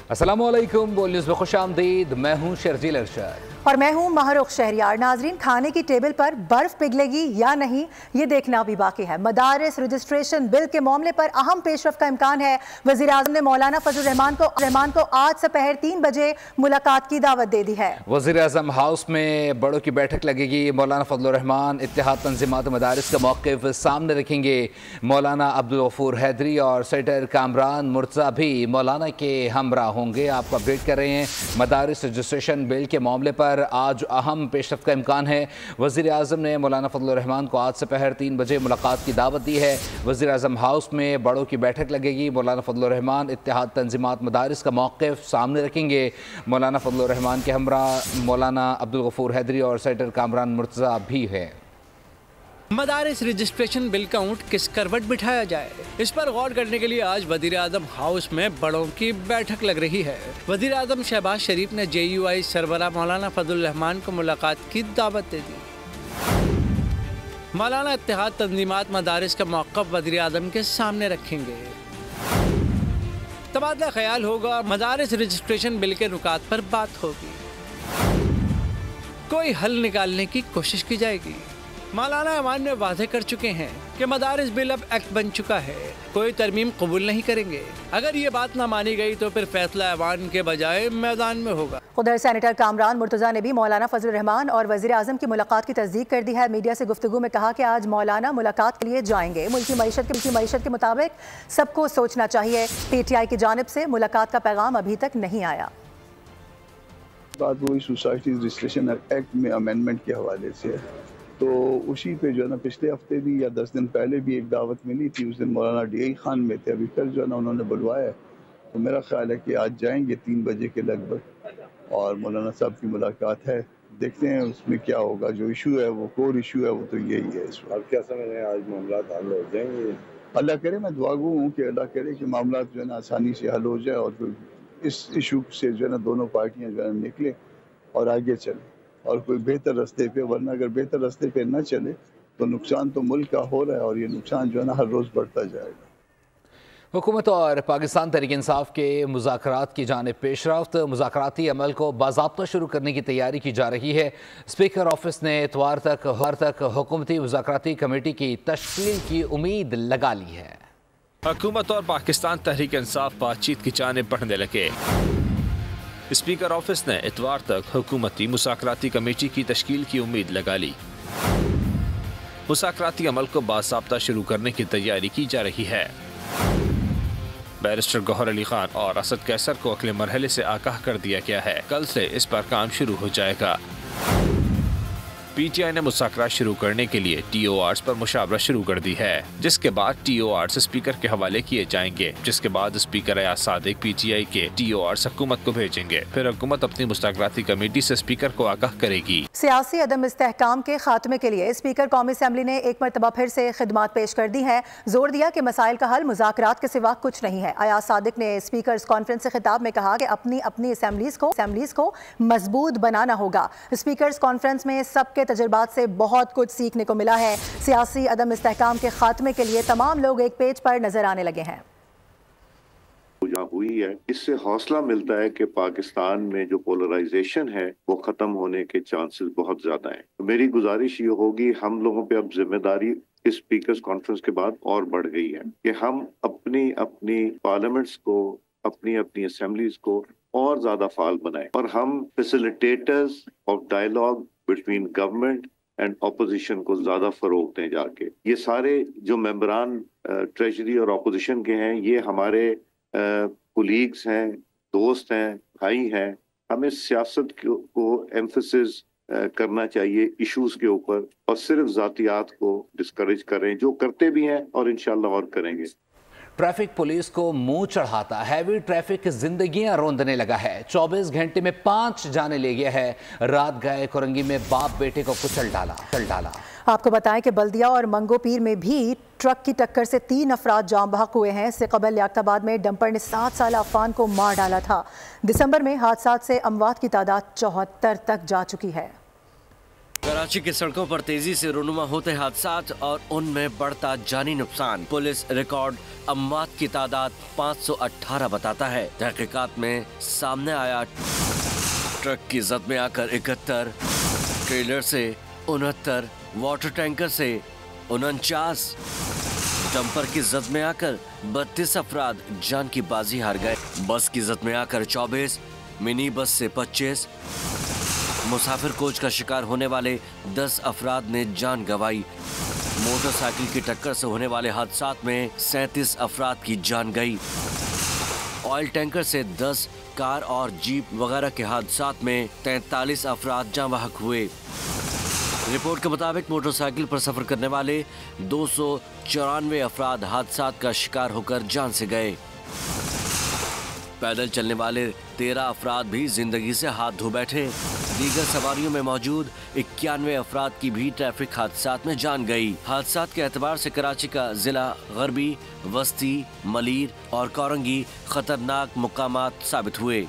अस्सलामुअलैकुम, बोल न्यूज़ में खुशामदीद। मैं हूँ शर्जील अरशद और मैं हूँ महरुख शहरियार। नाजरीन, खाने की टेबल पर बर्फ पिघलेगी या नहीं, ये देखना भी बाकी है। मदारिस रजिस्ट्रेशन बिल के मामले पर अहम पेशरफ का इम्कान है। वज़ीर आज़म ने मौलाना फजल रहमान को आज दोपहर 3 बजे मुलाकात की दावत दे दी है। वज़ीर आज़म हाउस में बड़ों की बैठक लगेगी। मौलाना फजल रहमान इत्तेहाद तंज़ीमात मदारिस का मौक़िफ़ सामने रखेंगे। मौलाना अब्दुल गफूर हैदरी और सेनेटर कामरान मुर्तज़ा भी मौलाना के हमरा होंगे। आपको अपडेट कर रहे हैं। मदारिस रजिस्ट्रेशन बिल के मामले पर आज अहम पेशरफ का इम्कान है। वज़ीर आज़म ने मौलाना फजल रहमान को आज दोपहर 3 बजे मुलाकात की दावत दी है। वज़ीर आज़म हाउस में बड़ों की बैठक लगेगी। मौलाना फजल रहमान इत्तेहाद तंज़ीमात मदारिस का मौक़िफ़ सामने रखेंगे। मौलाना फजल रहमान के हमरा मौलाना अब्दुल गफूर हैदरी और सेनेटर कामरान मुर्तज़ा भी है। मदारिस रजिस्ट्रेशन बिल का ऊंट किस करवट बिठाया जाए, इस पर गौर करने के लिए आज वज़ीर आज़म हाउस में बड़ों की बैठक लग रही है। वज़ीर आज़म शहबाज शरीफ ने JUI सरबराह मौलाना फजल रहमान को मुलाकात की दावत दे दी। मौलाना इत्तेहाद तंज़ीमात मदारिस का मौक़िफ़ वज़ीर आज़म के सामने रखेंगे। तबादला ख्याल होगा। मदारिस रजिस्ट्रेशन बिल के नुकात पर बात होगी। कोई हल निकालने की कोशिश की जाएगी। मौलाना अमान ने वादे कर चुके हैं कि मदारिस बिल अब एक्ट बन चुका है, कोई तरमीम कबूल नहीं करेंगे। अगर ये बात ना मानी गई तो फिर फैसला अवान के बजाय मैदान में होगा। उधर सेनेटर कामरान मुर्तज़ा ने भी मौलाना फजल रहमान और वज़ीर आज़म की मुलाकात की तस्दीक कर दी है। मीडिया से गुफ्तगू में कहा कि आज मौलाना मुलाकात के लिए जाएंगे। मुल्की मईशत के मुताबिक सबको सोचना चाहिए। PTI की जानिब से मुलाकात का पैगाम अभी तक नहीं आया। बात वही सोसाइटी रजिस्ट्रेशन एक्ट में अमेंडमेंट के हवाले से, तो उसी पे जो है ना पिछले हफ्ते भी या 10 दिन पहले भी एक दावत मिली थी। उस दिन मौलाना DI खान में थे, अभी कल जो है ना उन्होंने बुलवाया है। तो मेरा ख्याल है कि आज जाएंगे 3 बजे के लगभग और मौलाना साहब की मुलाकात है। देखते हैं उसमें क्या होगा। जो इशू है वो कोर इशू है, वो तो यही है। इस आप क्या समझ रहे हैं, आज मामला हल हो जाएंगे? अल्लाह करे, मैं दुआ गो हूँ कि अल्लाह करे कि मामला जो है ना आसानी से हल हो जाए और इस इशू से जो है ना दोनों पार्टियाँ जो है निकले और आगे चले और कोई बेहतर रास्ते पे। वरना अगर बेहतर रास्ते पे न चले तो नुकसान तो मुल्क का हो रहा है और ये नुकसान जो है ना हर रोज़ बढ़ता जाएगा। हुकूमत और पाकिस्तान तहरीक इंसाफ के मुज़ाकरात की जानिब पेशरफ्त। मुज़ाकराती अमल को बाज़ाब्ता शुरू करने की तैयारी की जा रही है। स्पीकर ऑफिस ने इतवार तक हुकूमती मुज़ाकराती कमेटी की तश्कील की उम्मीद लगा ली है। हुकूमत और पाकिस्तान तहरीक इंसाफ बातचीत की जानिब बढ़ने लगे। स्पीकर ऑफिस ने इतवार तक हुकूमती मुज़ाकराती कमेटी की तश्कील की उम्मीद लगा ली। मुज़ाकराती अमल को बाज़ाब्ता शुरू करने की तैयारी की जा रही है। बैरिस्टर गौहर अली खान और असद कैसर को अगले मरहले से आगाह कर दिया गया है। कल से इस पर काम शुरू हो जाएगा। PTI ने मुज़ाकरात शुरू करने के लिए TORs पर मुशावरत शुरू कर दी है, जिसके बाद TORs स्पीकर के हवाले किए जाएंगे, जिसके बाद स्पीकर अयाज सादिक PTI के TORs हुकूमत को भेजेंगे। फिर हुकूमत अपनी मुज़ाकराती कमेटी से स्पीकर को आगाह करेगी। सियासी अदम इस्तेहकाम के खात्मे के लिए स्पीकर कौमी असम्बली ने एक मरतबा फिर से खिदमात पेश कर दी है। जोर दिया कि मसाइल का हल मुज़ाकरात के सिवा कुछ नहीं है। अयाज सादिक ने स्पीकर्स कॉन्फ्रेंस से खिताब में कहा कि अपनी असम्बलीज को मजबूत बनाना होगा। स्पीकर्स कॉन्फ्रेंस में सबके तजुर्बात से बहुत कुछ सीखने को मिला है। सियासी अदम इस्तेहकाम के खात्मे के लिए तमाम लोग एक पेज पर नजर आने लगे हैं। हुई है, इससे हौसला मिलता है कि पाकिस्तान में जो पोलराइजेशन है वो खत्म होने के चांसेस बहुत ज्यादा हैं। तो मेरी गुजारिश ये होगी, हम लोगों पे अब जिम्मेदारी इस स्पीकर्स कॉन्फ्रेंस के बाद और बढ़ गई है कि हम अपनी अपनी पार्लियामेंट्स को, अपनी अपनी असेंबलीज को और ज्यादा फाल बनाएं और हम facilitators of dialogue between government and opposition को ज्यादा फरोग दें जाके। ये सारे जो मेंबरान ट्रेजरी और ऑपोजिशन के हैं, ये हमारे कोलीग्स हैं, दोस्त हैं, भाई हैं। हमें सियासत को एम्फेसिस करना चाहिए इश्यूज के ऊपर और सिर्फ जातियात को डिस्करेज करें, जो करते भी हैं और इंशाल्लाह और करेंगे। ट्रैफिक पुलिस को मुंह चढ़ाता हैवी ट्रैफिक जिंदगियां रोंदने लगा है। 24 घंटे में 5 जाने ले गया है। रात गए कोरंगी में बाप बेटे को कुचल डाला। आपको बताएं कि बल्दिया और मंगोपीर में भी ट्रक की टक्कर से 3 अफराद जाम बहक हुए हैं। इससे कबल लियाकताबाद में डंपर ने 7 साल अफान को मार डाला था। दिसंबर में हादसात से अमवात की तादाद 74 तक जा चुकी है। कराची की सड़कों पर तेजी से रुनुमा होते हादसात और उनमें बढ़ता जानी नुकसान। पुलिस रिकॉर्ड अमवात की तादाद 518 बताता है। तहकीकात में सामने आया ट्रक की जद में आकर 71, ट्रेलर से 69, वाटर टैंकर से 49, डंपर की जद में आकर 32 अफराद जान की बाजी हार गए। बस की जद में आकर 24, मिनी बस से 25, मुसाफिर कोच का शिकार होने वाले 10 अफराद ने जान गंवाई। मोटरसाइकिल की टक्कर से होने वाले हादसात में 37 अफराद की जान गई। ऑयल टैंकर से 10, कार और जीप वगैरह के हादसात में 43 अफराद जान बहक हुए। रिपोर्ट के मुताबिक मोटरसाइकिल पर सफर करने वाले 294 अफराद हादसात का शिकार होकर जान से गए। पैदल चलने वाले 13 अफराद भी जिंदगी से हाथ धो बैठे। दीगर सवारियों में मौजूद 91 अफराद की भी ट्रैफिक हादसात में जान गई। हादसात के एतबार से कराची का जिला गरबी, वस्ती, मलीर और कोरंगी खतरनाक मुकामात साबित हुए।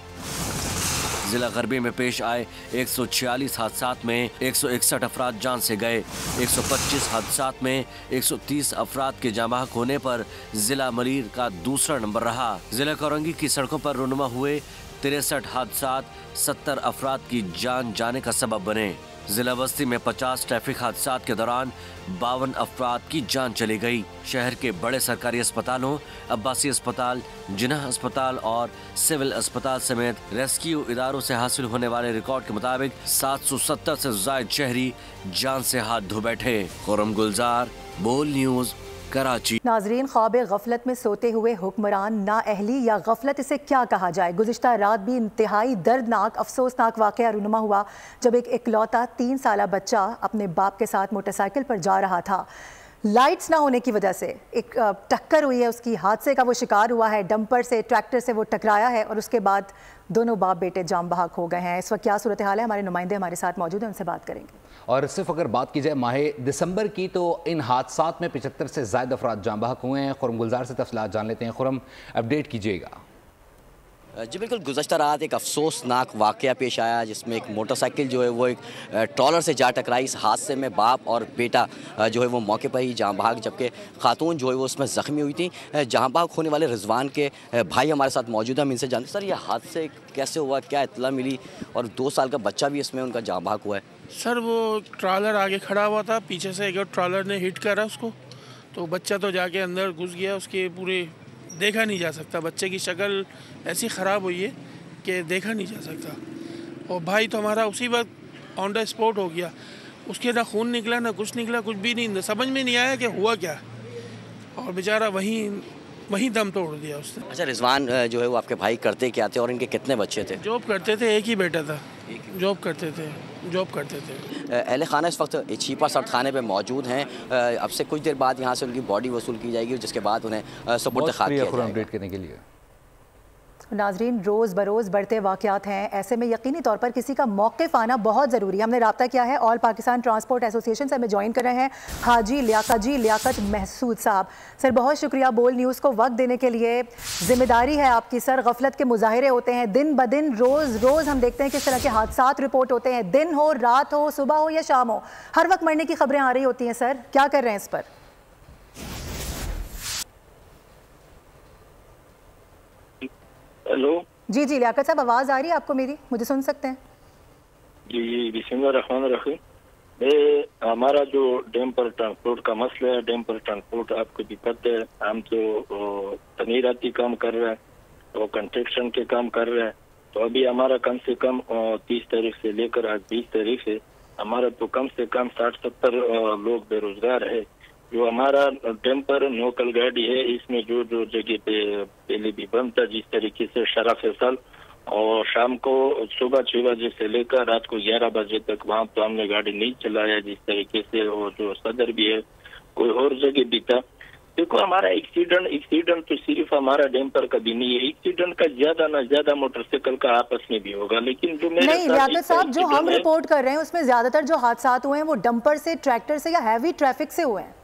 जिला गरबी में पेश आए 146 हादसात में 161 अफराद जान से गए। 125 हादसात में 130 अफराद के जान बहक होने पर जिला मलीर का दूसरा नंबर रहा। जिला कोरंगी की सड़कों पर रुनुमा हुए 63 हादसात 70 अफराद की जान जाने का सबब बने। जिला बस्ती में 50 ट्रैफिक हादसात के दौरान 52 अफराद की जान चली गई। शहर के बड़े सरकारी अस्पतालों, अब्बासी अस्पताल, जिन्ना अस्पताल और सिविल अस्पताल समेत रेस्क्यू इदारों से हासिल होने वाले रिकॉर्ड के मुताबिक 770 से जायद शहरी जान से हाथ धो बैठे। खुरम गुलजार, बोल न्यूज, कराची। नाजरीन, ख्वाब गफलत में सोते हुए हुक्मरान नाअहली या गफलत इसे क्या कहा जाए। गुज़िश्ता रात भी इंतहाई दर्दनाक अफसोसनाक वाक़या रूनुमा हुआ जब एक इकलौता 3 साला बच्चा अपने बाप के साथ मोटरसाइकिल पर जा रहा था। लाइट्स ना होने की वजह से एक टक्कर हुई है, उसकी हादसे का वो शिकार हुआ है। डंपर से, ट्रैक्टर से वो टकराया है और उसके बाद दोनों बाप बेटे जाम बहक हो गए हैं। इस वक्त क्या सूरत हाल है, हमारे नुमाइंदे हमारे साथ मौजूद हैं, उनसे बात करेंगे। और सिर्फ अगर बात की जाए माह दिसंबर की तो इन हादसात में 75 से ज़्यादा अफराद जाम बहक हुए हैं। खुरम गुलजार से तफसीलात जान लेते हैं। खुरम, अपडेट कीजिएगा। जी बिल्कुल, गुज़श्ता रात एक अफसोसनाक वाक़या पेश आया जिसमें एक मोटरसाइकिल जो है वो एक ट्रॉलर से जा टकराई। इस हादसे में बाप और बेटा जो है वो मौके पर ही जाँ बहक, जबकि खातून जो है वो उसमें ज़ख्मी हुई थी। जाँ बहक होने वाले रिजवान के भाई हमारे साथ मौजूद हैं, हम इनसे जानते। सर, ये हादसे कैसे हुआ, क्या इत्तला मिली, और 2 साल का बच्चा भी इसमें उनका जाँ बहक हुआ है? सर, वो ट्रॉलर आगे खड़ा हुआ था, पीछे से एक ट्रॉलर ने हिट करा उसको, तो बच्चा तो जाके अंदर घुस गया। उसके पूरे देखा नहीं जा सकता, बच्चे की शक्ल ऐसी ख़राब हुई है कि देखा नहीं जा सकता। और भाई तो हमारा उसी वक्त ऑन द स्पॉट हो गया। उसके ना खून निकला ना कुछ निकला, कुछ भी नहीं, समझ में नहीं आया कि हुआ क्या, और बेचारा वहीं दम तोड़ दिया उसने। अच्छा, रिजवान जो है वो आपके भाई करते क्या थे और इनके कितने बच्चे थे? जॉब करते थे, एक ही बेटा था, जॉब करते थे। अहले खाना इस वक्त छीपा सख्त खाने पे मौजूद हैं। अब से कुछ देर बाद यहाँ से उनकी बॉडी वसूल की जाएगी, जिसके बाद उन्हें सुपुर्द खाक किया जाएगा। अपडेट करने के लिए नाजरीन, रोज़ बरोज़ बढ़ते वाक़यात हैं, ऐसे में यकीनी तौर पर किसी का मौक़िफ़ आना बहुत ज़रूरी है। हमने रब्ता किया है, ऑल पाकिस्तान ट्रांसपोर्ट एसोसिएशन से हमें ज्वाइन कर रहे हैं हाजी लियाकत महसूद साहब। सर, बहुत शुक्रिया बोल न्यूज़ को वक्त देने के लिए। ज़िम्मेदारी है आपकी सर, गफलत के मुजाहरे होते हैं दिन ब दिन, रोज़ हम देखते हैं किस तरह के हादसात रिपोर्ट होते हैं, दिन हो, रात हो, सुबह हो या शाम हो, हर वक्त मरने की खबरें आ रही होती हैं। सर, क्या कर रहे हैं इस पर? हेलो जी लियाकत साहब, आवाज़ आ रही है आपको मेरी? मुझे सुन सकते हैं? जी बिस्मिल्लाहिर्रहमानिर्रहीम। हमारा जो डैम्पर ट्रांसपोर्ट का मसला है, डैम्पर ट्रांसपोर्ट आपको भी पता है, हम तो तमीराती काम कर रहे हैं, तो कंस्ट्रक्शन के काम कर रहे हैं। तो अभी हमारा कम से कम 30 तारीख से लेकर आज 20 तारीख से हमारा तो कम से कम 60-70 लोग बेरोजगार है। जो हमारा डैम्पर नोकल गाड़ी है, इसमें जो जगह पे पहले भी बंद था, जिस तरीके से शरा फैसल, और शाम को सुबह 6 बजे से लेकर रात को 11 बजे तक वहाँ तो हमने गाड़ी नहीं चलाया जिस तरीके से, और जो सदर भी है कोई और जगह भी था। देखो, हमारा एक्सीडेंट तो सिर्फ हमारा डैम्पर का भी नहीं है, एक्सीडेंट का ज्यादा ना ज्यादा मोटरसाइकिल का आपस में भी होगा। लेकिन जो मेरे नहीं लियाकत साहब, जो हम रिपोर्ट कर रहे हैं उसमें ज्यादातर जो हादसा हुए हैं वो डंपर से, ट्रैक्टर से या हैवी ट्रैफिक से हुए हैं।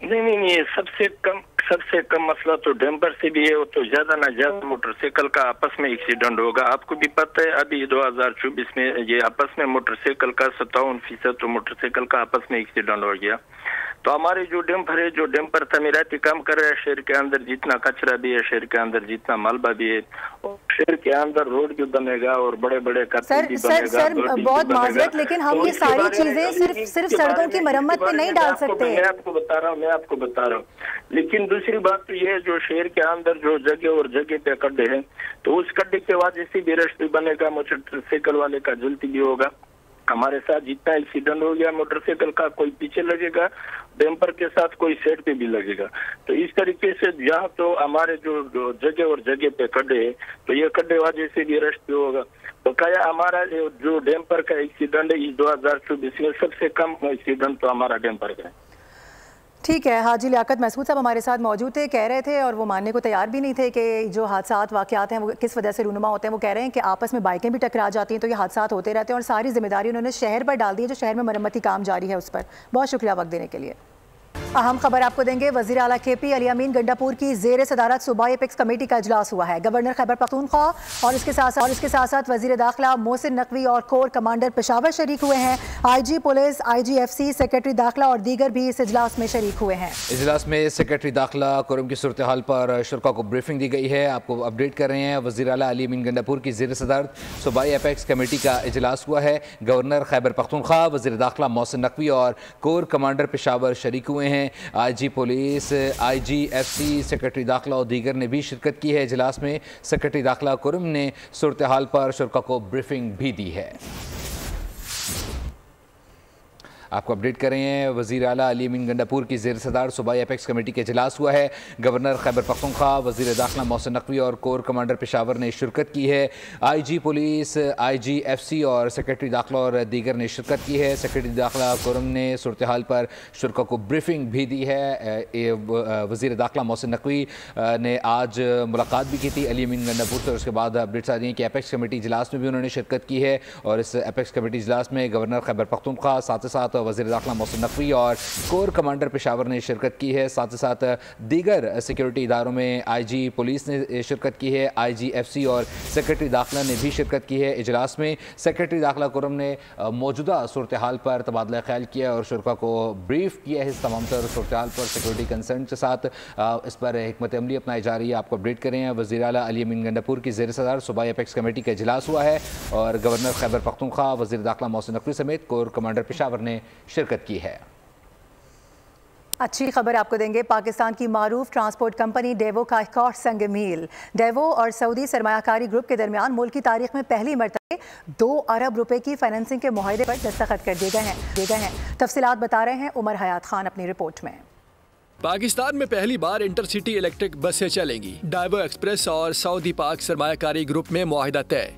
नहीं, सबसे कम सबसे कम मसला तो डैम्पर से भी है, वो तो ज्यादा ना ज्यादा मोटरसाइकिल का आपस में एक्सीडेंट होगा। आपको भी पता है अभी 2024 में ये आपस में मोटरसाइकिल का 57% तो मोटरसाइकिल का आपस में एक्सीडेंट हो गया। तो हमारे जो डैम्पर है, जो डैम्पर तमीराती काम कर रहा है, शहर के अंदर जितना कचरा भी है, शहर के अंदर जितना मलबा भी है, और शहर के अंदर रोड भी बनेगा और बड़े बड़े सर बहुत माजरत, लेकिन हम ये सारी चीजें सिर्फ सड़कों की मरम्मत पे नहीं डाल सकते। मैं आपको बता रहा हूँ लेकिन दूसरी बात तो ये है, जो शहर के अंदर जो जगह और जगह पे गड्ढे हैं, तो उस गड्ढे के वजह से भी रश भी बनेगा, मोटरसाइकिल वाले का जल्दी भी होगा। हमारे साथ जितना एक्सीडेंट हो गया मोटरसाइकिल का, कोई पीछे लगेगा डैम्पर के साथ, कोई साइड पे भी लगेगा। तो इस तरीके से यहाँ तो हमारे जो जगह और जगह पे गड्ढे है, तो ये गड्ढे वजह से भी रश भी होगा। तो क्या हमारा जो डैम्पर का एक्सीडेंट है इस 2024 में सबसे कम एक्सीडेंट तो हमारा डैम्पर का है। ठीक है, हाजी लियाकत महसूद साहब हमारे साथ मौजूद थे, कह रहे थे और वो मानने को तैयार भी नहीं थे कि जो हादसात वाक़यात हैं वो किस वजह से रूनुमा होते हैं। वो कह रहे हैं कि आपस में बाइकें भी टकरा जाती हैं तो ये हादसात होते रहते हैं और सारी जिम्मेदारी उन्होंने शहर पर डाल दी है, जो शहर में मरम्मती काम जारी है उस पर। बहुत शुक्रिया वक्त देने के लिए। अहम खबर आपको देंगे, वज़ीर आला KP अली अमीन गंडापुर की ज़ेर सदारत सूबाई एपेक्स कमेटी का इजलास हुआ है। गवर्नर खैबर पख्तूनख्वा और इसके साथ साथ वज़ीर दाखिला मोहसिन नकवी और कोर कमांडर पेशावर शरीक हुए हैं। IG पुलिस, IGFC, सेक्रेटरी दाखिला और दीगर भी इस इजलास में शरीक हुए हैं। इजलास में सेक्रेटरी दाखिला कुरम की सूरत हाल पर शुरा को ब्रीफिंग दी गई है। आपको अपडेट कर रहे हैं, वज़ीर आला अली अमीन गंडापुर की ज़ेर सदारत सूबाई एपेक्स कमेटी का इजलास हुआ है। गवर्नर खैबर पख्तूनख्वा, वज़ीर दाखिला मोहसिन नकवी और कोर कमांडर पेशावर शरीक हुए हैं। IG पुलिस, IGFC, सेक्रेटरी दाखिला और दीगर ने भी शिरकत की है। इजलास में सेक्रेटरी दाखिला कुरम ने सूरत हाल पर शुरा को ब्रीफिंग भी दी है। आपको अपडेट कर रहे हैं, वज़ीर आला अली अमीन गंडापुर की ज़ेर सदारत सूबाई एपेक्स कमेटी का इजलास हुआ है। गवर्नर खैबर पख्तूनख्वा, वज़ीर दाखिला मोहसिन नकवी और कोर कमांडर पेशावर ने शिरकत की है। IG पुलिस, IGFC और सेक्रेटरी दाखिला और दीगर ने शिरकत की है। सेक्रेटरी दाखिला कुरम ने सूरत हाल पर शुरा को ब्रीफिंग भी दी है। वज़ीर दाखिला मोहसिन नकवी ने आज मुलाकात भी की थी अली अमीन गंडापुर से, और उसके बाद अपडेट्स आ रही हैं कि एपेक्स कमेटी इजलास में भी उन्होंने शिरकत की है। और इस एपेक्स कमेटी इजलास में गवर्नर खैबर पख्तूनख्वा, साथ ही साथ वज़ीर दाखिला मोहसिन नकवी और कोर कमांडर पेशावर ने शिरकत की है। साथ ही साथ दीगर सिक्योरिटी इदारों में IG पुलिस ने शिरकत की है, IGFC और सेक्रेटरी दाखिला ने भी शिरकत की है। इजलास में सेक्रेटरी दाखिला कुरम ने मौजूदा सूरत हाल पर तबादला ख्याल किया और शुरा को ब्रीफ किया है। इस तमाम तर सूरत हाल पर सिक्योरिटी कंसर्न के साथ इस पर हिकमत अमली अपनाई जा रही है। आपको अपडेट करें हैं, वज़ीर आला अली अमीन गंडापुर की ज़ेर सदारत सूबाई एपेक्स कमेटी का इजलास हुआ है और गवर्नर खैबर पख्तूनख्वा, वज़ीर दाखिला मोहसिन नकवी समेत कोर कमांडर पेशावर ने शिरकत की है। अच्छी खबर आपको देंगे, पाकिस्तान की मारूफ ट्रांसपोर्ट कंपनी डेवो का एक और संग मील। डेवो और सऊदी सरमायाकारी ग्रुप के दरमियान मुल्क की तारीख में पहली मरतबा 2 अरब रुपए की फाइनेंसिंग के मुआहदे पर दस्तखत कर दिए गए हैं। तफसीलात बता रहे हैं उमर हयात खान अपनी रिपोर्ट में। पाकिस्तान में पहली बार इंटरसिटी इलेक्ट्रिक बसें चलेंगी। डाइवो एक्सप्रेस और सऊदी पाक सरमायाकारी ग्रुप में मुआहदा तय।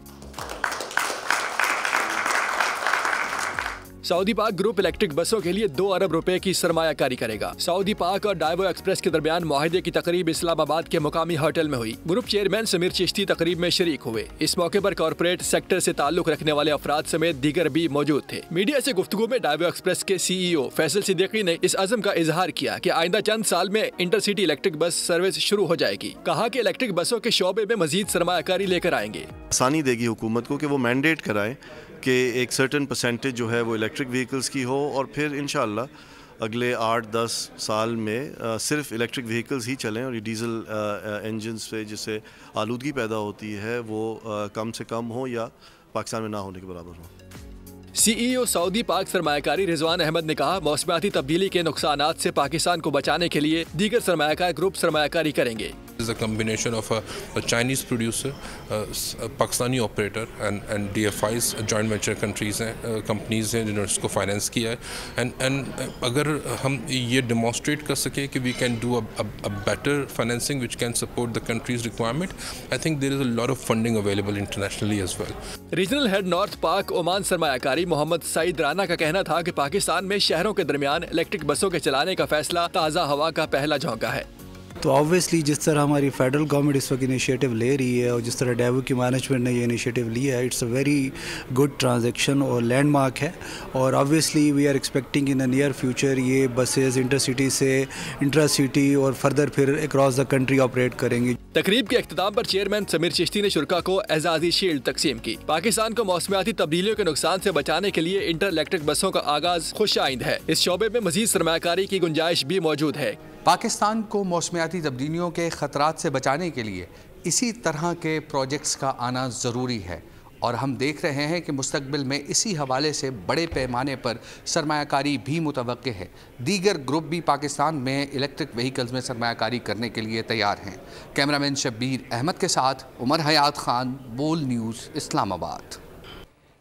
सऊदी पाक ग्रुप इलेक्ट्रिक बसों के लिए 2 अरब रुपए की सरमायाकारी करेगा। सऊदी पाक और डाइवो एक्सप्रेस के दरमियान मुआहदे की तकरीब इस्लामाबाद के मुकामी होटल में हुई। ग्रुप चेयरमैन समीर चिश्ती तकरीब में शरीक हुए। इस मौके पर कॉर्पोरेट सेक्टर से ताल्लुक रखने वाले अफराद समेत दीगर भी मौजूद थे। मीडिया से गुफ्तगू में डाइवो एक्सप्रेस के CEO फैसल सिद्दीकी ने इस अज़म का इजहार किया कि आइंदा चंद साल में इंटरसिटी इलेक्ट्रिक बस सर्विस शुरू हो जाएगी। कहा कि इलेक्ट्रिक बसों के शोबे में मजीद सरमायाकारी लेकर आएंगे। आसानी देगी हुकूमत को कि वो मैंडेट कराए कि एक सर्टेन परसेंटेज जो है वो इलेक्ट्रिक व्हीकल्स की हो और फिर इंशाल्लाह अगले 8-10 साल में सिर्फ इलेक्ट्रिक व्हीकल्स ही चलें और ये डीज़ल इंजन से जिससे आलूदगी पैदा होती है वो कम से कम हो या पाकिस्तान में ना होने के बराबर हो। CEO सऊदी पाक सरमायाकारी रिजवान अहमद ने कहा, मौसमियाती तब्दीली के नुकसानात से पाकिस्तान को बचाने के लिए दीगर सरमायाकार ग्रुप सरमायाकारी करेंगे। is a combination of a Chinese producer, a Pakistani operator and DFIs joint venture countries हैं, companies हैं जिन्होंने इसको फाइनेंस किया है and अगर हम ये demonstrate कर सके कि we can do a better financing which can support the country's requirement, I think there is a lot of funding available internationally as well. Regional head north पाक ओमान सरमायाकारी मोहम्मद सईद राना का कहना था कि पाकिस्तान में शहरों के दरमियान इलेक्ट्रिक बसों के चलाने का फैसला ताज़ा हवा का पहला झोंका है। तो ऑब्वियसली जिस तरह हमारी फेडरल गवर्नमेंट इस वक्त इनिशिएटिव ले रही है और जिस तरह डेवो की मैनेजमेंट ने ये इनिशिएटिव लिया है, it's a very good transaction और लैंडमार्क है। और obviously we are expecting in the near future ये बसेज इंटरसिटी से इंट्रा सिटी और फर्दर फिर अक्रॉस द कंट्री ऑपरेट करेंगी। तकरीब के इख्तिताम पर चेयरमैन समीर चिश्ती ने शुरका को एजाजी शील्ड तकसीम की। पाकिस्तान को मौसमियाती तब्दीलियों के नुकसान से बचाने के लिए इंटर इलेक्ट्रिक बसों का आगाज खुशाइंद है। इस शोबे में मजीद सरमायाकारी की गुंजाइश भी मौजूद है। पाकिस्तान को मौसमियाती तब्दीलियों के खतरात से बचाने के लिए इसी तरह के प्रोजेक्ट्स का आना ज़रूरी है और हम देख रहे हैं कि मुस्तकबिल में इसी हवाले से बड़े पैमाने पर सरमायाकारी भी मुतवक्के है। दीगर ग्रुप भी पाकिस्तान में इलेक्ट्रिक व्हीकल्स में सरमायाकारी करने के लिए तैयार हैं। कैमरामैन शब्बीर अहमद के साथ उमर हयात खान, बोल न्यूज़, इस्लामाबाद।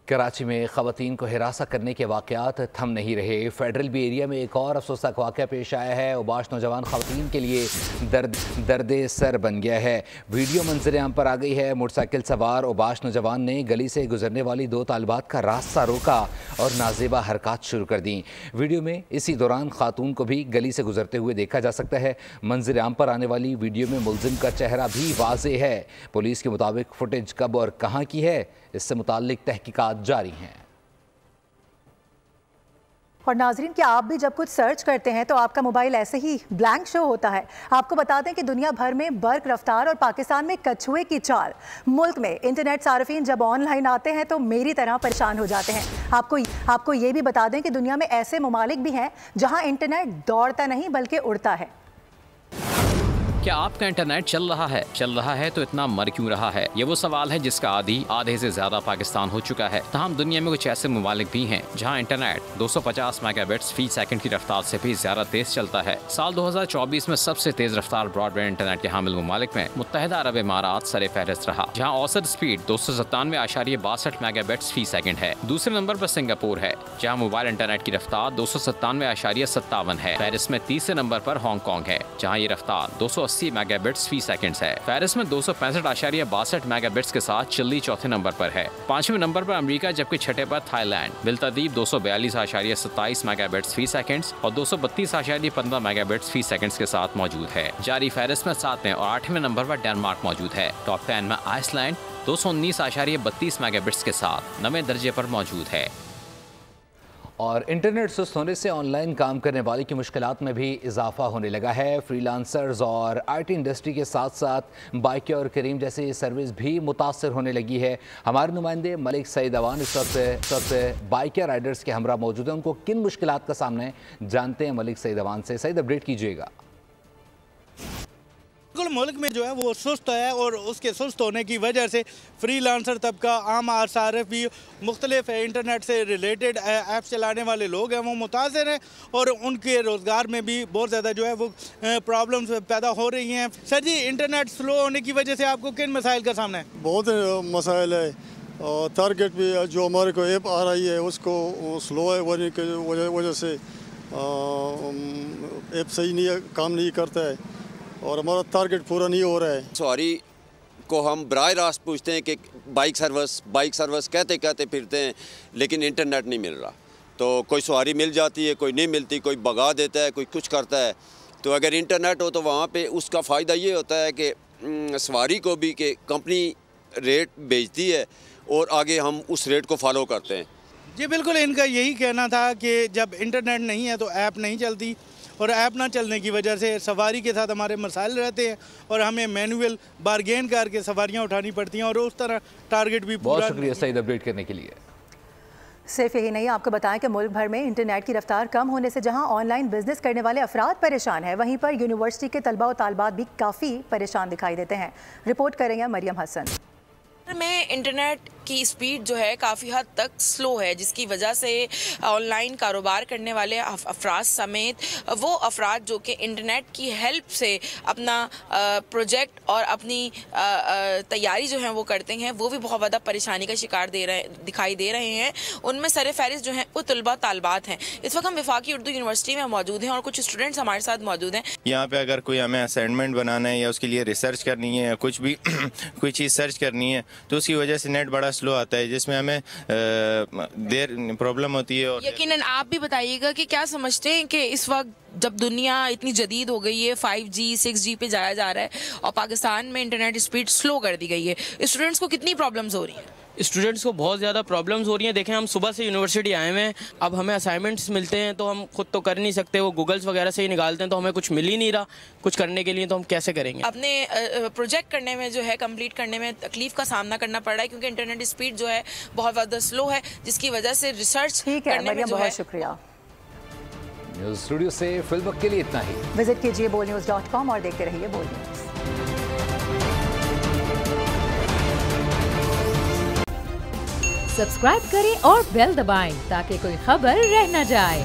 कराची में ख़वातीन को हिरासा करने के वाक़यात थम नहीं रहे। फेडरल बी एरिया में एक और अफसोसनाक वाक़या पेश आया है। उबाश नौजवान ख़वातीन के लिए दर्द सर बन गया है। वीडियो मंजर आम पर आ गई है। मोटरसाइकिल सवार उबाश नौजवान ने गली से गुजरने वाली 2 तालिबात का रास्ता रोका और नाजेबा हरकत शुरू कर दी। वीडियो में इसी दौरान खातून को भी गली से गुजरते हुए देखा जा सकता है। मंजर आम पर आने वाली वीडियो में मुलजिम का चेहरा भी वाज़ेह है। पुलिस के मुताबिक फुटेज कब और कहाँ की है, इससे मुताल्लिक तहकीकात जारी हैं। और नाजरीन, क्या आप भी जब कुछ सर्च करते हैं तो आपका मोबाइल ऐसे ही ब्लैंक शो होता है? आपको बता दें कि दुनिया भर में बर्क रफ्तार और पाकिस्तान में कछुए की चाल। मुल्क में इंटरनेट सार्फिन जब ऑनलाइन आते हैं तो मेरी तरह परेशान हो जाते हैं। आपको ये भी बता दें कि दुनिया में ऐसे ममालिक भी हैं जहां इंटरनेट दौड़ता नहीं बल्कि उड़ता है। क्या आपका इंटरनेट चल रहा है तो इतना मर क्यों रहा है? ये वो सवाल है जिसका आधे से ज्यादा पाकिस्तान हो चुका है। तमाम दुनिया में कुछ ऐसे ममालिक भी हैं जहां इंटरनेट 250 मेगाबिट्स फी सेकंड की रफ्तार से भी ज्यादा तेज चलता है। साल 2024 में सबसे तेज रफ्तार ब्रॉडबैंड इंटरनेट के हामिल ममालिक में मुत्तहिदा अरब इमारात सरे फहरिस्त रहा, जहाँ औसत स्पीड 297.62 मेगाबिट्स फी सेकंड है। दूसरे नंबर पर सिंगापुर है, जहाँ मोबाइल इंटरनेट की रफ्तार 297.57 है। पेरिस में तीसरे नंबर पर हांगकांग है, जहाँ ये रफ्तार 280 मेगाबिट्स फी सेकंड्स है। पेरिस में 265.62 मेगाबिट्स के साथ चिली चौथे नंबर पर है। 5वें नंबर पर अमेरिका, जबकि छठे पर थाईलैंड बिलतरतीब 242.27 मेगाबिट्स फी सेकंड्स और 232.15 मेगाबिट्स फी सेकंड्स के साथ मौजूद है। जारी फेहरिस्त में 7वें और 8वें नंबर पर डेनमार्क मौजूद है। टॉप 10 में आइसलैंड 219.32 मेगाबिट्स के साथ 9वें दर्जे पर मौजूद है। और इंटरनेट सुस्त होने से ऑनलाइन काम करने वाले की मुश्किलात में भी इजाफा होने लगा है। फ्रीलांसर्स और आईटी इंडस्ट्री के साथ साथ बाइक और करीम जैसी सर्विस भी मुतासर होने लगी है। हमारे नुमाइंदे मलिक सईद अवान इस वक्त बाइक राइडर्स के हमरा मौजूद हैं। उनको किन मुश्किलात का सामना है जानते हैं मलिक सईद अवान से। सईद, अपडेट कीजिएगा। बिल्कुल, मुल्क में जो है वो सुस्त है और उसके सुस्त होने की वजह से फ्रीलांसर तबका, आम आसारफ भी, मुख्तलिफ इंटरनेट से रिलेटेड ऐप चलाने वाले लोग हैं वो मुतासर हैं और उनके रोज़गार में भी बहुत ज़्यादा जो है वो प्रॉब्लम्स पैदा हो रही हैं। सर जी, इंटरनेट स्लो होने की वजह से आपको किन मसाइल का सामना है? बहुत मसाइल है। टारगेट भी जो हमारे को ऐप आ रही है उसको स्लो है होने की वजह से ऐप सही नहीं काम नहीं करता है और हमारा टारगेट पूरा नहीं हो रहा है। सवारी को हम बराह रास्त पूछते हैं कि बाइक सर्विस कहते फिरते हैं, लेकिन इंटरनेट नहीं मिल रहा। तो कोई सवारी मिल जाती है, कोई नहीं मिलती, कोई भगा देता है, कोई कुछ करता है। तो अगर इंटरनेट हो तो वहाँ पे उसका फ़ायदा ये होता है कि सवारी को भी कि कंपनी रेट बेचती है और आगे हम उस रेट को फॉलो करते हैं। जी बिल्कुल, इनका यही कहना था कि जब इंटरनेट नहीं है तो ऐप नहीं चलती और ऐप ना चलने की वजह से सवारी के साथ हमारे मसाइल रहते हैं और हमें मैनुअल बारगेन करके सवारियां उठानी पड़ती हैं और उस तरह टारगेट भी पूरा। बहुत शुक्रिया सईद अपडेट करने के लिए। सिर्फ यही नहीं, आपको बताएं कि मुल्क भर में इंटरनेट की रफ्तार कम होने से जहां ऑनलाइन बिजनेस करने वाले अफराद परेशान हैं, वहीं पर यूनिवर्सिटी के तलबा और तालबात भी काफ़ी परेशान दिखाई देते हैं। रिपोर्ट करेंगे मरियम हसन। में इंटरनेट की स्पीड जो है काफ़ी हद तक स्लो है, जिसकी वजह से ऑनलाइन कारोबार करने वाले अफराद समेत वो अफराद जो कि इंटरनेट की हेल्प से अपना प्रोजेक्ट और अपनी तैयारी जो है वो करते हैं, वो भी बहुत ज़्यादा परेशानी का शिकार दिखाई दे रहे हैं। उनमें सर फहरिस्त जो हैं वो तलबा तालबात हैं। इस वक्त हम वफाकी उर्दू यूनिवर्सिटी में मौजूद हैं और कुछ स्टूडेंट्स हमारे साथ मौजूद हैं। यहाँ पे अगर कोई हमें असाइनमेंट बनाना है या उसके लिए रिसर्च करनी है या कुछ भी कोई चीज़ सर्च करनी है तो उसकी वजह से नेट बड़ा स्लो आता है, जिसमें हमें देर प्रॉब्लम होती है। यकीनन आप भी बताइएगा कि क्या समझते हैं कि इस वक्त जब दुनिया इतनी जदीद हो गई है, 5G 6G पे जाया जा रहा है और पाकिस्तान में इंटरनेट स्पीड स्लो कर दी गई है, स्टूडेंट्स को कितनी प्रॉब्लम्स हो रही हैं? स्टूडेंट्स को बहुत ज़्यादा प्रॉब्लम्स हो रही हैं। देखें, हम सुबह से यूनिवर्सिटी आए हुए हैं, अब हमें असाइनमेंट्स मिलते हैं तो हम खुद तो कर नहीं सकते, वो गूगल्स वगैरह से ही निकालते हैं, तो हमें कुछ मिल ही नहीं रहा कुछ करने के लिए, तो हम कैसे करेंगे? अपने प्रोजेक्ट करने में जो है, कंप्लीट करने में तकलीफ का सामना करना पड़ रहा है क्योंकि इंटरनेट स्पीड जो है बहुत ज़्यादा स्लो है, जिसकी वजह से रिसर्च करने में जो है। शुक्रिया। न्यूज़ स्टूडियो से फिल्म के लिए इतना ही। विजिट कीजिए bolnews.com और देखते रहिए बोल न्यूज़। सब्सक्राइब करें और बेल दबाएं ताकि कोई खबर रह न जाए।